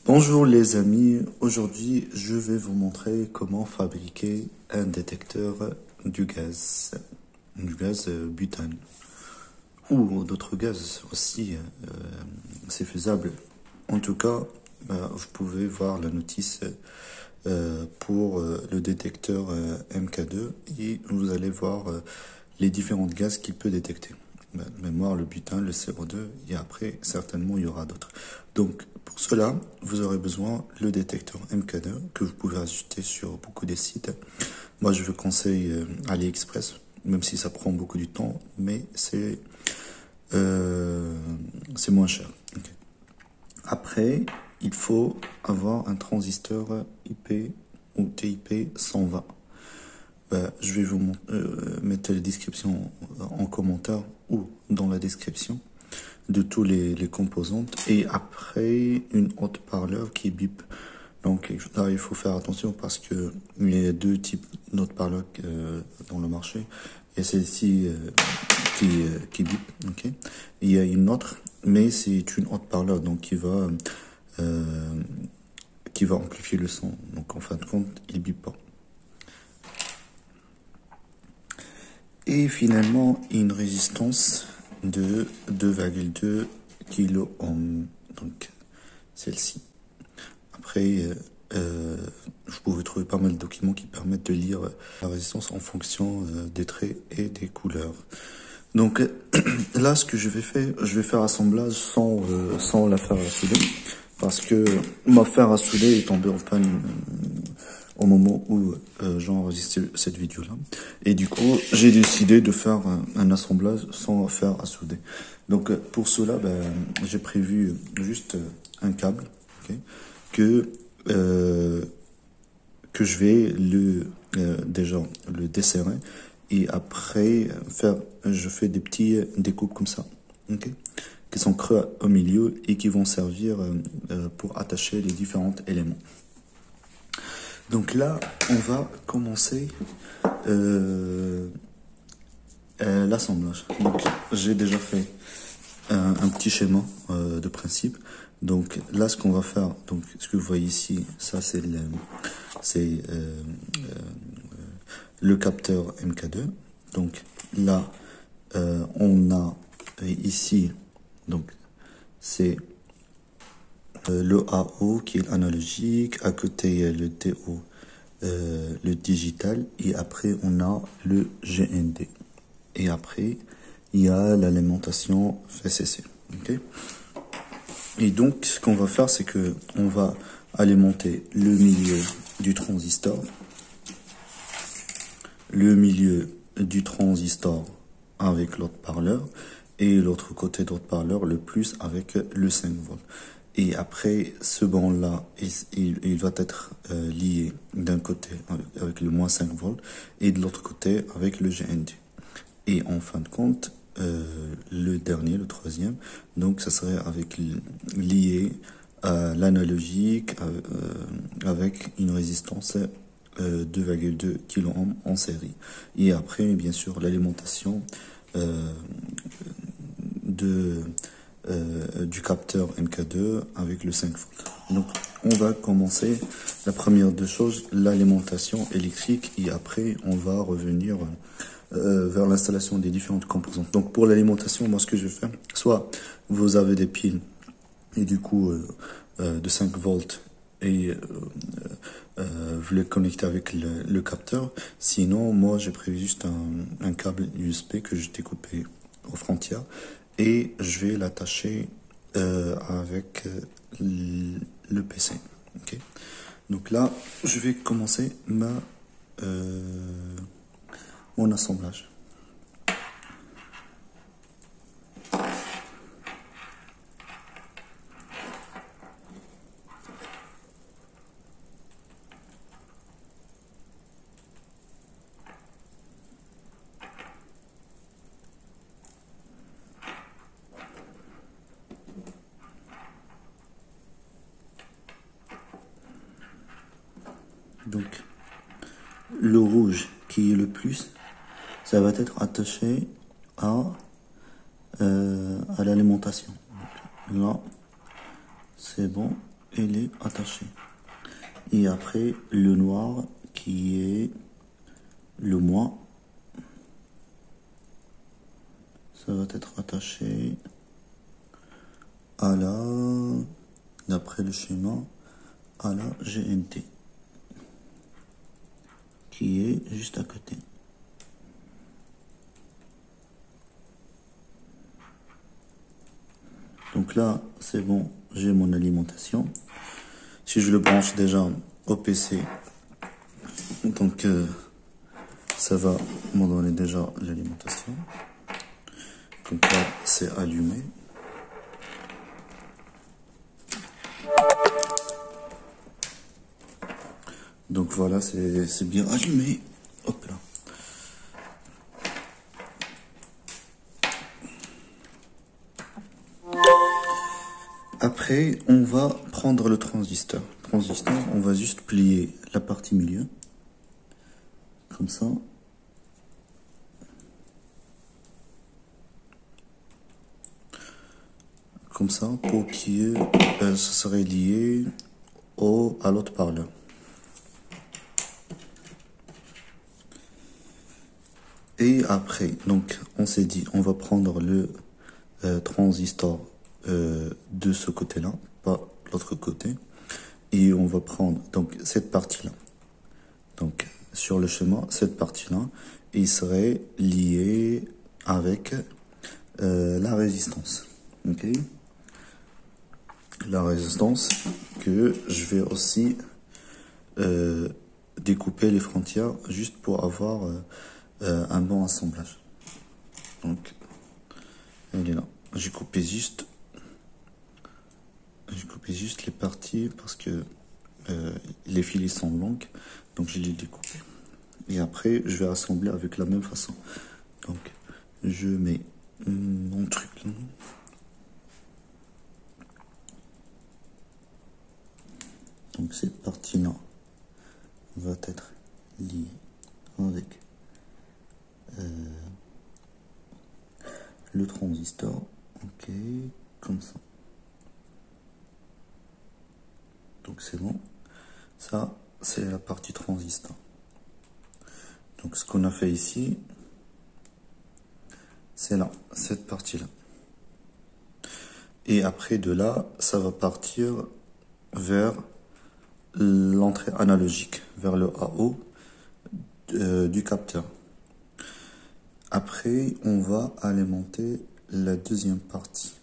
Bonjour les amis, aujourd'hui je vais vous montrer comment fabriquer un détecteur du gaz butane ou d'autres gaz aussi, c'est faisable. En tout cas, vous pouvez voir la notice pour le détecteur MK2 et vous allez voir les différents gaz qu'il peut détecter. Mémoire, le butane, le CO2 et après certainement il y aura d'autres. Donc pour cela, vous aurez besoin le détecteur MK2 que vous pouvez acheter sur beaucoup de sites. Moi je vous conseille AliExpress, même si ça prend beaucoup de temps, mais c'est moins cher. Okay. Après, il faut avoir un transistor IP ou TIP 120. Je vais vous mettre les descriptions en commentaire ou dans la description de tous les composantes. Et après, une haute-parleur qui bip. Donc là, il faut faire attention parce que il y a deux types d'haute-parleurs dans le marché. Il y a celle-ci qui bip, ok. Il y a une autre, mais c'est une haute-parleur donc qui va amplifier le son. Donc en fin de compte, il bip pas. Et finalement, une résistance de 2,2 kilo ohm. Donc celle-ci. Après, vous pouvez trouver pas mal de documents qui permettent de lire la résistance en fonction des traits et des couleurs. Donc là, ce que je vais faire assemblage sans la fer à souder, parce que ma fer à souder est tombée en panne au moment où j'enregistre cette vidéo-là. Et du coup, j'ai décidé de faire un assemblage sans fer à souder. Donc pour cela, j'ai prévu juste un câble, okay, que je vais déjà le desserrer et après je fais des petits découpes comme ça, okay, qui sont creux au milieu et qui vont servir pour attacher les différents éléments. Donc là, on va commencer l'assemblage. Donc j'ai déjà fait un petit schéma de principe. Donc là, ce qu'on va faire, donc ce que vous voyez ici, ça c'est le capteur MK2. Donc là, on a ici, donc c'est le AO qui est analogique, à côté il y a le DO, le digital, et après on a le GND. Et après, il y a l'alimentation VCC. Okay. Et donc, ce qu'on va faire, c'est que on va alimenter le milieu du transistor, avec l'autre parleur, et l'autre côté d'autre parleur, le plus avec le 5 volts. Et après, ce banc-là, il va être lié d'un côté avec le moins 5 volts, et de l'autre côté avec le GND. Et en fin de compte, le dernier, le troisième, donc ça serait lié à l'analogique avec une résistance 2,2 kilo ohm en série. Et après, bien sûr, l'alimentation du capteur MK2 avec le 5 volts. Donc, on va commencer la première deux choses, l'alimentation électrique, et après, on va revenir vers l'installation des différentes composantes. Donc pour l'alimentation, moi ce que je vais faire, soit vous avez des piles et du coup de 5 volts et vous les connectez avec le capteur. Sinon, moi j'ai prévu juste un câble USB que j'ai découpé aux frontières et je vais l'attacher avec le PC. Okay. Donc là, je vais commencer mon assemblage. Donc, le rouge qui est le plus, ça va être attaché à l'alimentation. Là, c'est bon. elle est attachée. Et après, le noir qui est le moins, ça va être attaché à d'après le schéma, à la GNT, qui est juste à côté. Donc là, c'est bon, j'ai mon alimentation. Si je le branche déjà au PC, donc ça va m'en donner déjà l'alimentation. Donc là, c'est allumé. Donc voilà, c'est bien allumé. Hop là. Après, on va prendre le transistor. On va juste plier la partie milieu. Comme ça. Comme ça, pour qu'il ça serait lié à l'autre parleur. Et après, donc, on s'est dit, on va prendre le transistor de ce côté-là, pas l'autre côté. Et on va prendre donc cette partie-là. Donc, sur le schéma, cette partie-là, il serait lié avec la résistance. Ok? La résistance que je vais aussi découper les frontières juste pour avoir un bon assemblage. Donc, elle est là. J'ai coupé juste les parties parce que les filets sont longs, donc je les découpe. Et après, je vais assembler avec la même façon. Donc, je mets mon truc là. Donc cette partie-là va être liée avec le transistor. Ok, comme ça. Donc c'est bon. Ça, c'est la partie transistor. Donc ce qu'on a fait ici, c'est là, cette partie-là. Et après de là, ça va partir vers l'entrée analogique, vers le AO du capteur. Après, on va alimenter la deuxième partie.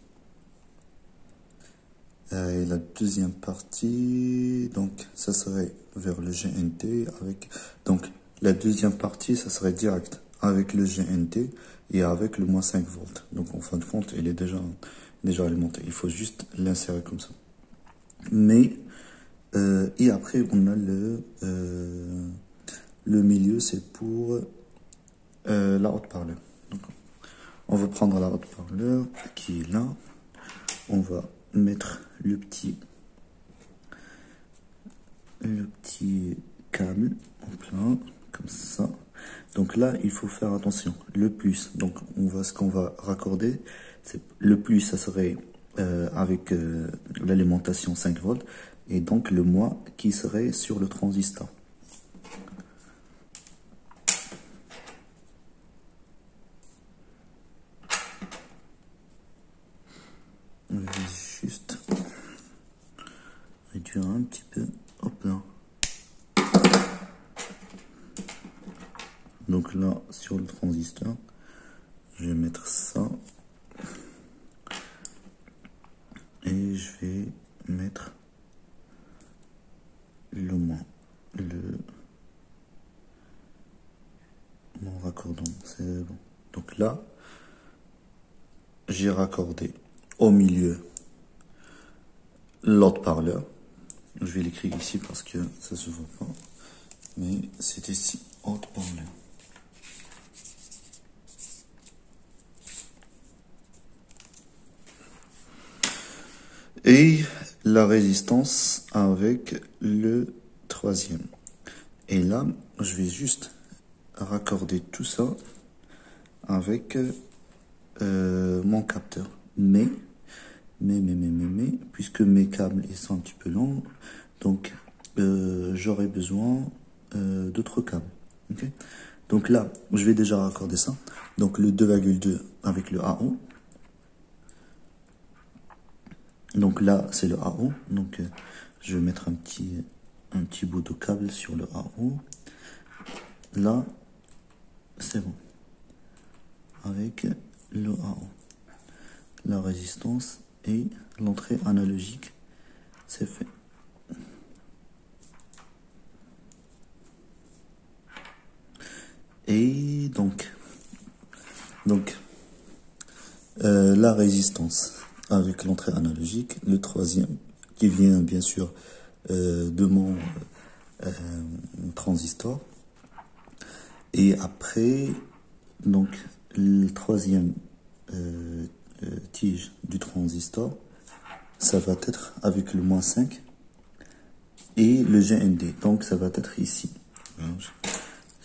Et la deuxième partie, donc, ça serait vers le GNT avec, donc, la deuxième partie, ça serait direct avec le GNT et avec le moins 5 volts. Donc, en fin de compte, il est déjà alimenté. Il faut juste l'insérer comme ça. Mais, et après, on a le milieu, c'est pour la haute-parleur. Donc, on va prendre la haute-parleur qui est là. On va mettre le petit câble en plein, comme ça. Donc là, il faut faire attention. Le plus, donc ce qu'on va raccorder, c'est le plus, ça serait avec l'alimentation 5 volts, et donc le moins qui serait sur le transistor. Je vais juste réduire un petit peu. Hop là. Donc là, sur le transistor, je vais mettre ça. Et je vais mettre le moins. Mon raccordant, c'est bon. Donc là, j'ai raccordé au milieu l'autre parleur. Je vais l'écrire ici parce que ça se voit pas. Mais c'est ici, autre parleur. Et la résistance avec le troisième. Et là, je vais juste raccorder tout ça avec mon capteur. Mais Mais, puisque mes câbles ils sont un petit peu longs, donc j'aurai besoin d'autres câbles. Okay, donc là, je vais déjà raccorder ça. Donc le 2,2 avec le AO. Donc là, c'est le AO. Donc je vais mettre un petit bout de câble sur le AO. Là, c'est bon. Avec le AO. La résistance et l'entrée analogique, c'est fait. Et donc la résistance avec l'entrée analogique, le troisième qui vient bien sûr de mon transistor. Et après, donc le troisième tige du transistor, ça va être avec le -5 et le GND. Donc ça va être ici.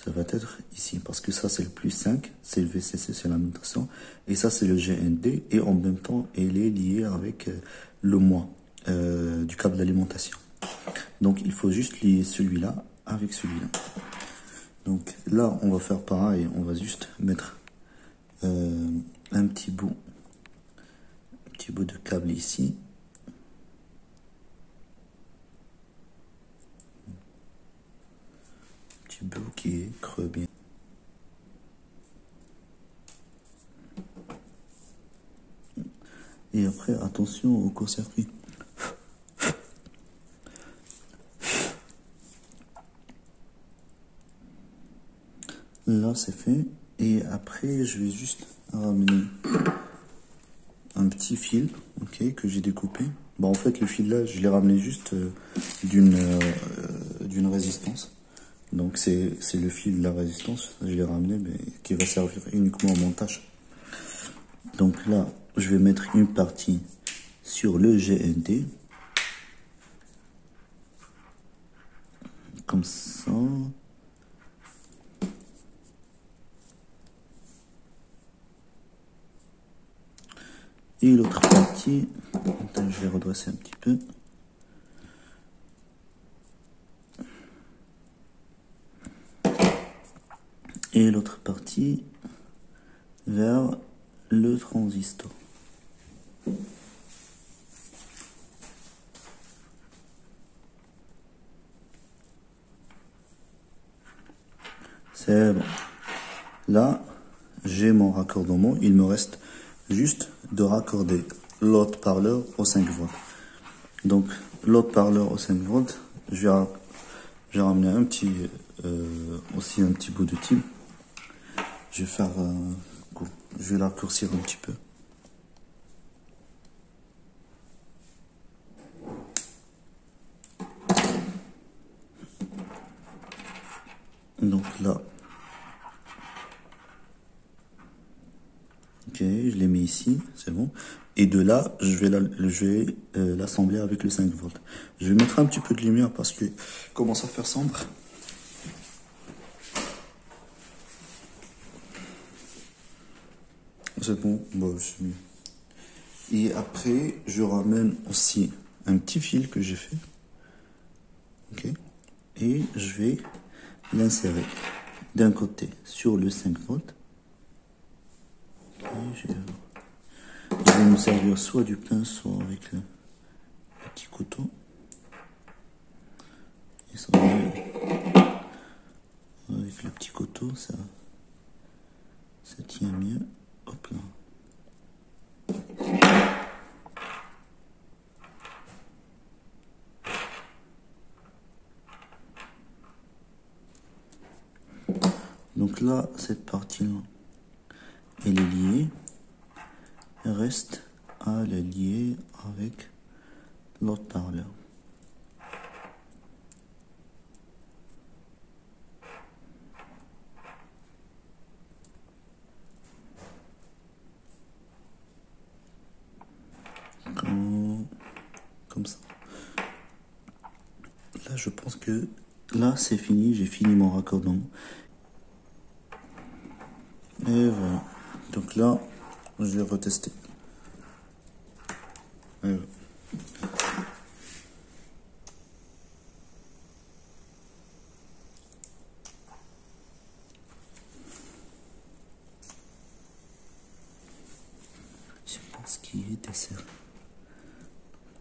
Ça va être ici parce que ça c'est le +5, c'est le VCC, c'est la notation, et ça c'est le GND, et en même temps elle est liée avec le moins du câble d'alimentation. Donc il faut juste lier celui-là avec celui-là. Donc là on va faire pareil, on va juste mettre un petit bout de câble ici. Petit bout qui est creux bien. Et après, attention au court-circuit. Là, c'est fait. Et après, je vais juste ramener un petit fil, ok, que j'ai découpé. Bon, en fait, le fil là, je l'ai ramené juste d'une résistance. Donc, c'est le fil de la résistance. Je l'ai ramené, mais qui va servir uniquement au montage. Donc là, je vais mettre une partie sur le GND. Comme ça. Et l'autre partie, attends, je vais redresser un petit peu. Et l'autre partie vers le transistor. C'est bon. Là, j'ai mon raccordement. Il me reste juste de raccorder l'autre parleur au 5 volts. Donc, l'autre parleur au 5 volts, je vais ramener aussi un petit bout de tube. Je vais faire je vais la raccourcir un petit peu. Donc là, ok, je l'ai mis ici, c'est bon. Et de là, je vais l'assembler avec le 5 volts. Je vais mettre un petit peu de lumière parce que commence à faire sombre. C'est bon, bon, c'est mieux. Et après, je ramène aussi un petit fil que j'ai fait. Ok. Et je vais l'insérer d'un côté sur le 5 volts. Okay, je vais me servir soit du pinceau, soit avec le petit couteau. Et ça va avec le petit couteau, ça tient mieux. Hop là. Donc là, cette partie-là, elle est liée. Il reste à la lier avec l'autre parleur. Comme ça. Là, je pense que là, c'est fini. J'ai fini mon raccordement. Et voilà. Donc là, je vais retester. ce qui est dessert.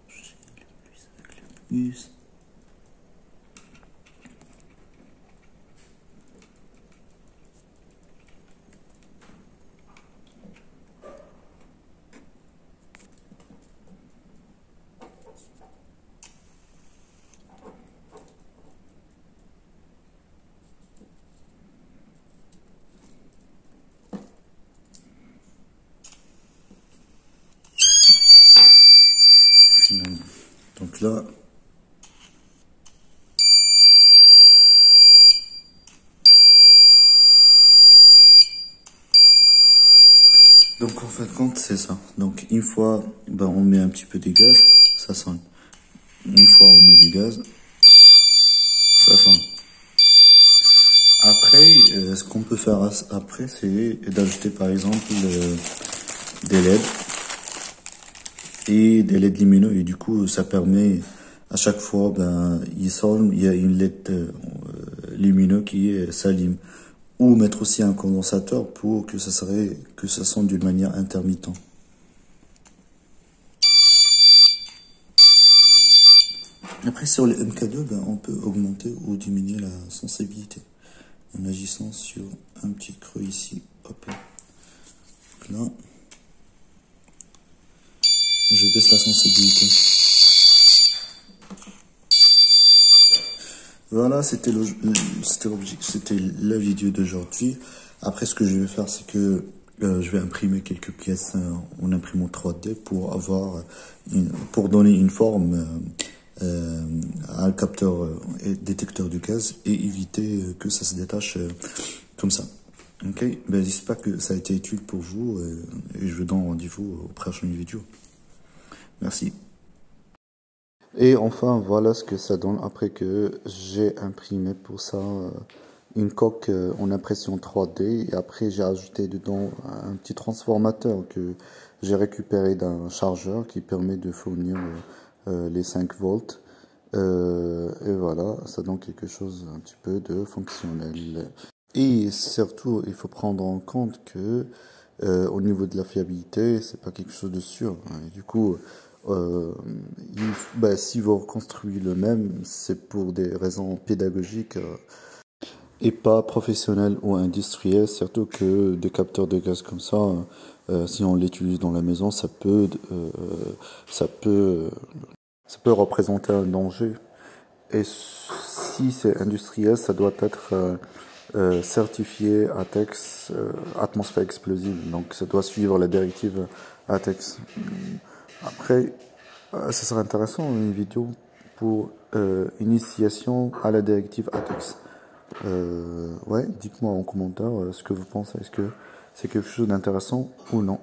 J'ai le plus avec le plus. Finalement. Donc là, donc en fin de compte c'est ça. Donc une fois ben, on met un petit peu de gaz, ça sonne. Une fois on met du gaz, ça sonne. Après, ce qu'on peut faire après, c'est d'ajouter par exemple des LED et des LED lumineux. Et du coup, ça permet à chaque fois, ben, il sonne, il y a une LED lumineux qui s'allume. Ou mettre aussi un condensateur pour que ça sonne d'une manière intermittente. Après, sur les MK2, ben, on peut augmenter ou diminuer la sensibilité en agissant sur un petit creux ici. Hop là. Donc là, je baisse la sensibilité. Voilà, c'était la vidéo d'aujourd'hui. Après, ce que je vais faire, c'est que je vais imprimer quelques pièces en imprimante 3D pour pour donner une forme à un capteur et détecteur de gaz et éviter que ça se détache comme ça. Ok, ben, j'espère que ça a été utile pour vous et je vous donne rendez-vous aux prochaines vidéos. Merci. Et enfin, voilà ce que ça donne après que j'ai imprimé pour ça une coque en impression 3D. Et après, j'ai ajouté dedans un petit transformateur que j'ai récupéré d'un chargeur qui permet de fournir les 5 volts. Et voilà, ça donne quelque chose un petit peu de fonctionnel. Et surtout, il faut prendre en compte que au niveau de la fiabilité, c'est pas quelque chose de sûr. Et du coup, si vous reconstruisez le même, c'est pour des raisons pédagogiques et pas professionnelles ou industrielles. Surtout que des capteurs de gaz comme ça, si on l'utilise dans la maison, ça peut représenter un danger. Et si c'est industriel, ça doit être certifié ATEX, atmosphère explosive. Donc ça doit suivre la directive ATEX. Après, ça serait intéressant une vidéo pour initiation à la directive ATEX. Ouais, dites-moi en commentaire ce que vous pensez. Est-ce que c'est quelque chose d'intéressant ou non?